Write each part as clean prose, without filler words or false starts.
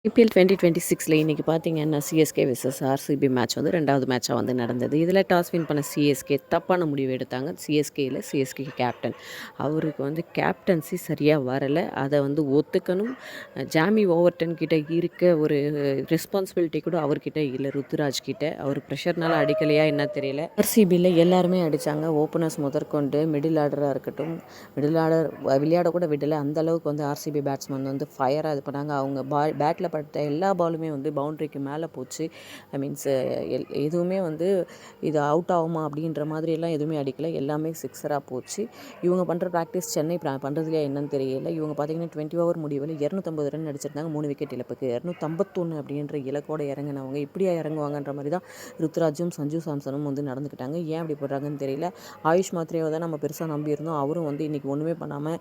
IPL 2026ல இன்றைக்கி பார்த்தீங்கன்னா CSK versus RCB match வந்து 2வது மேட்சாக வந்து நடந்தது. இதில் டாஸ் வின் பண்ண சிஎஸ்கே தப்பான முடிவு எடுத்தாங்க. சிஎஸ்கே கேப்டன் அவருக்கு வந்து கேப்டன்சி சரியாக வரலை. அதை வந்து ஒத்துக்கணும். ஜாமி ஓவர்டன் கிட்ட இருக்க ஒரு ரெஸ்பான்சிபிலிட்டி கூட அவர்கிட்ட இல்லை. ருத்துராஜ் கிட்ட அவர் ப்ரெஷர்னால அடிக்கலையா என்ன தெரியல. ஆர்சிபியில் எல்லாருமே அடித்தாங்க. ஓப்பனர்ஸ் முதற்கொண்டு மிடில் ஆர்டராக இருக்கட்டும், மிடில் ஆர்டர் விளையாட கூட விடலை. அந்தளவுக்கு வந்து ஆர்சிபி பேட்ஸ்மேன் வந்து ஃபயராக இது பண்ணாங்க. அவங்க பேட்டில் பட்ட எல்லா பாலுமே வந்து பவுண்ட்ரிக்கு மேலே போச்சு. எதுவுமே வந்து இது அவுட் ஆகுமா அப்படின்ற மாதிரியெல்லாம் எதுவுமே அடிக்கலை. எல்லாமே சிக்ஸராக போச்சு. இவங்க பண்ணுற ப்ராக்டிஸ் சென்னை பண்ணுறதுலையா என்னன்னு தெரியல. இவங்க பார்த்தீங்கன்னா 20 ஓவர் முடிவில் 250 ரன் அடிச்சிருந்தாங்க. 3 விக்கெட் இழப்புக்கு 251 அப்படின்ற இலக்கோடு இறங்கினவங்க இப்படியா இறங்குவாங்கன்ற மாதிரி தான் ருத்ராஜும் சஞ்சு சாம்சனும் வந்து நடந்துக்கிட்டாங்க. ஏன் அப்படி போடுறாங்கன்னு தெரியல. ஆயுஷ் மாத்ரேவை தான் நம்ம பெருசாக நம்பியிருந்தோம். அவரும் வந்து இன்றைக்கி ஒன்றுமே பண்ணாமல்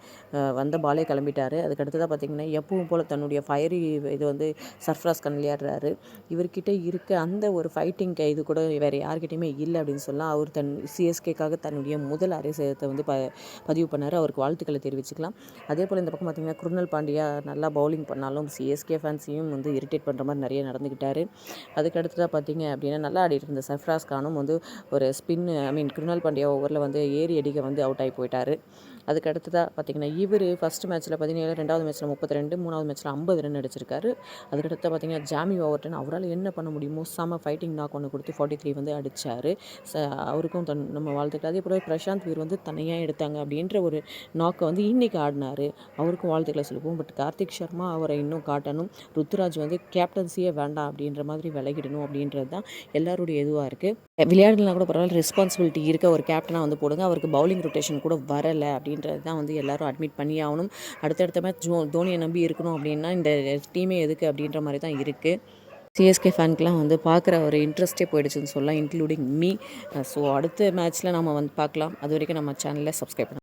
வந்த பாலே கிளம்பிட்டார். அதுக்கடுத்ததாக பார்த்திங்கன்னா எப்பவும் போல் தன்னுடைய ஃபயரி இது வந்து சர்ஃப்ராஸ் கான் விளையாடுறாரு. இவர்கிட்ட இருக்க அந்த ஒரு ஃபைட்டிங் இது கூட வேறு யார்கிட்டையுமே இல்லை அப்படின்னு சொல்லலாம். அவர் சிஎஸ்கேக்காக தன்னுடைய முதல் அரைசதத்தை வந்து பதிவு பண்ணார். அவருக்கு வாழ்த்துக்களை தெரிவிச்சுக்கலாம். அதே போல் இந்த பக்கம் பார்த்திங்கன்னா குருணல் பாண்டியா நல்லா பவுலிங் பண்ணாலும் சிஎஸ்கே ஃபேன்ஸையும் வந்து இரிட்டேட் பண்ணுற மாதிரி நிறைய நடந்துக்கிட்டாரு. அதுக்கடுத்ததாக பார்த்திங்க அப்படின்னா நல்லா ஆடிட்டு இருந்த சர்ஃப்ராஸ் கானும் வந்து ஒரு ஸ்பின் குருணல் பாண்டியா ஓவரில் வந்து ஏறி அடிக்க வந்து அவுட் ஆகி போயிட்டார். அதுக்கடுத்ததாக பார்த்திங்கன்னா இவர் ஃபஸ்ட் மேட்ச்சில் 17, 2வது மேட்ச்சில் 32, 3வது மேட்ச்சில் 50 ரன் அடிச்சிருக்காரு. அதுக்கடுத்து பார்த்திங்கன்னா ஜாமி ஓவர்டன் அவரால் என்ன பண்ண முடியுமோ செம ஃபைட்டிங் நாக் ஒன்று கொடுத்து 43 வந்து அடித்தார். அவருக்கும் நம்ம வாழ்த்துக்கள். அதே போல் பிரசாந்த் வீர் வந்து தனியாக எடுத்தாங்க அப்படின்ற ஒரு நாக்கை வந்து இன்றைக்கி ஆடினார். அவருக்கும் வாழ்த்துக்களை சொல்லுவோம். பட் கார்த்திக் சர்மா அவரை இன்னும் காட்டணும். ருத்துராஜ் வந்து கேப்டன்சியே வேண்டாம் அப்படின்ற மாதிரி விலகிடணும் அப்படின்றது தான் எல்லாருடைய இதுவாக இருக்குது. விளையாடலாம் கூட பரவாயில்ல, ரெஸ்பான்சிபிலிட்டி இருக்க ஒரு கேப்டனாக வந்து போடுங்க. அவருக்கு பவுலிங் ரொட்டேஷன் கூட வரலை அப்படின்றது தான் வந்து எல்லோரும் அட்மிட் பண்ணி ஆகணும். அடுத்தடுத்த மேட்ச் தோனியை நம்பி இருக்கணும் அப்படின்னா இந்த டீமே எதுக்கு அப்படின்ற மாதிரி தான் இருக்குது. சிஎஸ்கே ஃபேனுக்குலாம் வந்து பார்க்குற ஒரு இன்ட்ரெஸ்ட்டே போயிடுச்சுன்னு சொல்லலாம், இன்க்ளூடிங் மீ. ஸோ அடுத்த மேட்ச்சில் நம்ம வந்து பார்க்கலாம். அது வரைக்கும் நம்ம சேனலில் சப்ஸ்கிரைப் பண்ணலாம்.